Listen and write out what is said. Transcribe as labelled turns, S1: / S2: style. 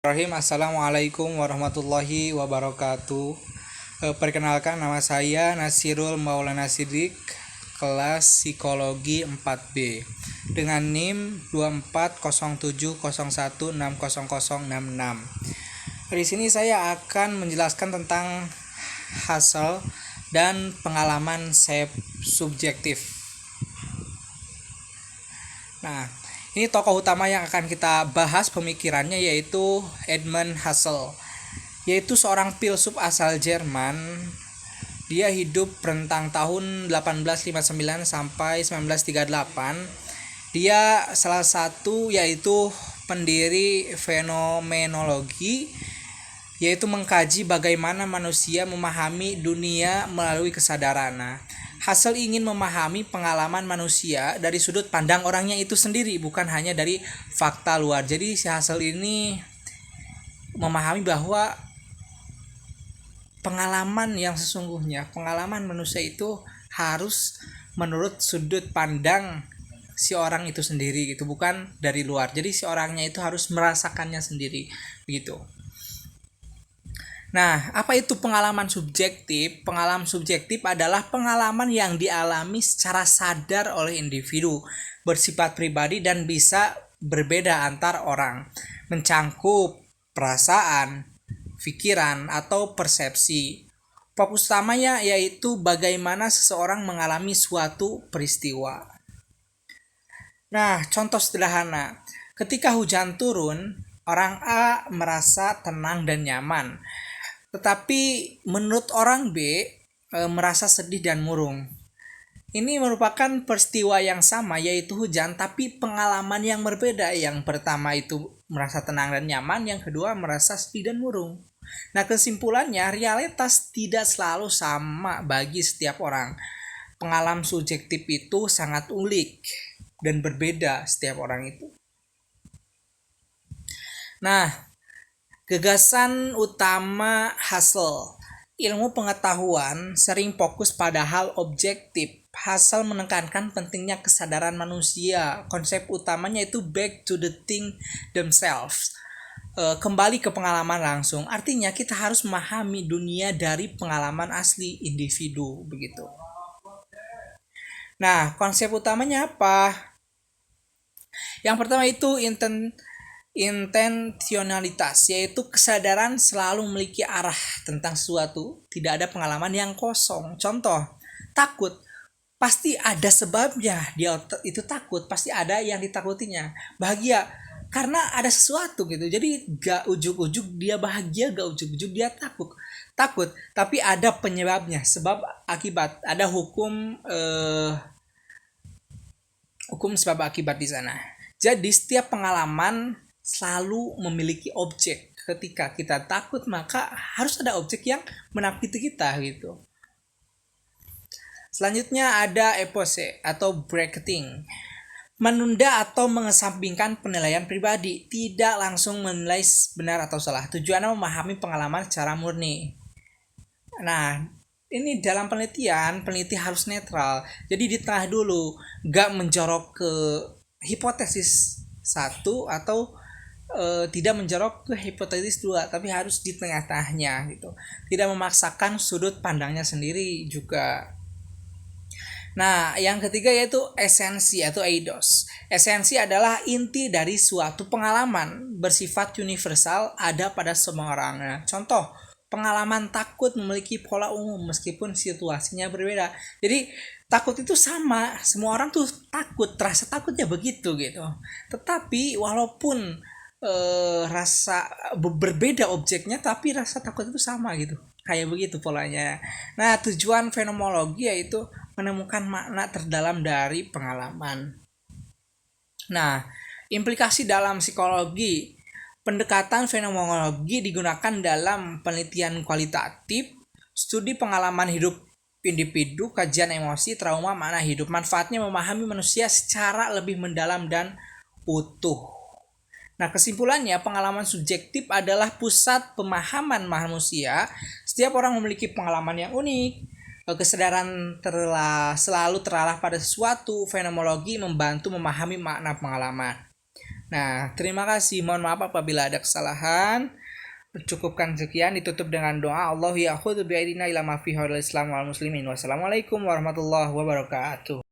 S1: Assalamualaikum warahmatullahi wabarakatuh. Perkenalkan, nama saya Nasirul Maulana Siddiq, kelas Psikologi 4B dengan NIM 240701600066. Di sini saya akan menjelaskan tentang hasil dan pengalaman subjektif. Nah, ini tokoh utama yang akan kita bahas pemikirannya yaitu Edmund Husserl, yaitu seorang filsuf asal Jerman. Dia hidup rentang tahun 1859 sampai 1938. Dia salah satu yaitu pendiri fenomenologi, yaitu mengkaji bagaimana manusia memahami dunia melalui kesadaran. Husserl ingin memahami pengalaman manusia dari sudut pandang orangnya itu sendiri, bukan hanya dari fakta luar. Jadi si Husserl ini memahami bahwa pengalaman yang sesungguhnya, pengalaman manusia itu harus menurut sudut pandang si orang itu sendiri gitu, bukan dari luar. Jadi si orangnya itu harus merasakannya sendiri begitu. Nah, apa itu pengalaman subjektif? Pengalaman subjektif adalah pengalaman yang dialami secara sadar oleh individu, bersifat pribadi dan bisa berbeda antar orang, mencangkup perasaan, pikiran, atau persepsi. Fokus utamanya yaitu bagaimana seseorang mengalami suatu peristiwa. Nah, contoh sederhana. Ketika hujan turun, orang A merasa tenang dan nyaman. Tetapi menurut orang B merasa sedih dan murung. Ini merupakan peristiwa yang sama, yaitu hujan, tapi pengalaman yang berbeda. Yang pertama itu merasa tenang dan nyaman, yang kedua merasa sedih dan murung. Nah, kesimpulannya realitas tidak selalu sama bagi setiap orang. Pengalaman subjektif itu sangat unik dan berbeda setiap orang itu. Nah, gagasan utama Husserl, ilmu pengetahuan sering fokus pada hal objektif. Husserl menekankan pentingnya kesadaran manusia. Konsep utamanya itu back to the thing themselves. Kembali ke pengalaman langsung. Artinya kita harus memahami dunia dari pengalaman asli individu begitu. Nah, konsep utamanya apa? Yang pertama itu intentionalitas, yaitu kesadaran selalu memiliki arah tentang sesuatu, tidak ada pengalaman yang kosong. Contoh, takut, pasti ada sebabnya dia itu takut, pasti ada yang ditakutinya. Bahagia, karena ada sesuatu gitu, jadi gak ujuk-ujuk dia bahagia, gak ujuk-ujuk dia takut, tapi ada penyebabnya, sebab akibat, ada hukum sebab akibat di sana. Jadi setiap pengalaman selalu memiliki objek. Ketika kita takut, maka harus ada objek yang menakiti kita gitu. Selanjutnya ada epose atau bracketing. Menunda atau mengesampingkan penilaian pribadi, tidak langsung menilai benar atau salah. Tujuannya memahami pengalaman secara murni. Nah, ini dalam penelitian, peneliti harus netral. Jadi di tengah dulu, gak menjorok ke hipotesis satu atau tidak menjorok ke hipotesis dua, tapi harus di tengah-tengahnya gitu. Tidak memaksakan sudut pandangnya sendiri juga. Nah, yang ketiga yaitu esensi atau eidos. Esensi adalah inti dari suatu pengalaman, bersifat universal, ada pada semua orang. Nah, contoh, pengalaman takut memiliki pola umum meskipun situasinya berbeda. Jadi takut itu sama, semua orang tuh takut, rasa takutnya begitu gitu. Tetapi walaupun rasa berbeda objeknya, tapi rasa takut itu sama gitu, kayak begitu polanya. Nah, tujuan fenomenologi yaitu menemukan makna terdalam dari pengalaman. Nah, implikasi dalam psikologi, pendekatan fenomenologi digunakan dalam penelitian kualitatif, studi pengalaman hidup individu, kajian emosi, trauma, makna hidup. Manfaatnya memahami manusia secara lebih mendalam dan utuh. Nah, kesimpulannya, pengalaman subjektif adalah pusat pemahaman manusia. Setiap orang memiliki pengalaman yang unik. Kesadaran selalu terarah pada sesuatu. Fenomenologi membantu memahami makna pengalaman. Nah, terima kasih. Mohon maaf apabila ada kesalahan. Cukupkan sekian, ditutup dengan doa. Allah ya'khudhu bi'aidina ila ma fi haulil Islam wal muslimin. Wassalamualaikum warahmatullahi wabarakatuh.